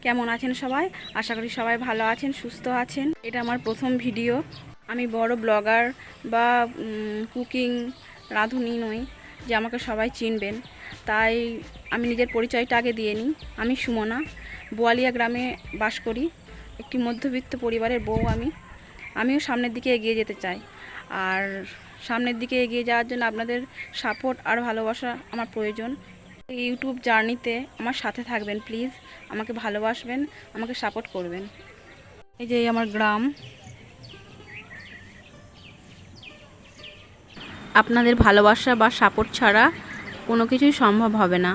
কেমন আছেন সবাই? আশা করি সবাই ভালো আছেন, সুস্থ আছেন। এটা আমার প্রথম ভিডিও। আমি বড় ব্লগার বা কুকিং রাঁধুনি নই যে আমাকে সবাই চিনবেন, তাই আমি নিজের পরিচয়টা আগে দিয়ে নিই। আমি সুমনা, বোয়ালিয়া গ্রামে বাস করি। একটি মধ্যবিত্ত পরিবারের বউ আমিও সামনের দিকে এগিয়ে যেতে চাই। আর সামনের দিকে এগিয়ে যাওয়ার জন্য আপনাদের সাপোর্ট আর ভালোবাসা আমার প্রয়োজন। ইউটিউব জার্নিতে আমার সাথে থাকবেন প্লিজ, আমাকে ভালোবাসবেন, আমাকে সাপোর্ট করবেন। এই যে আমার গ্রাম, আপনাদের ভালোবাসা বা সাপোর্ট ছাড়া কোনো কিছুই সম্ভব হবে না।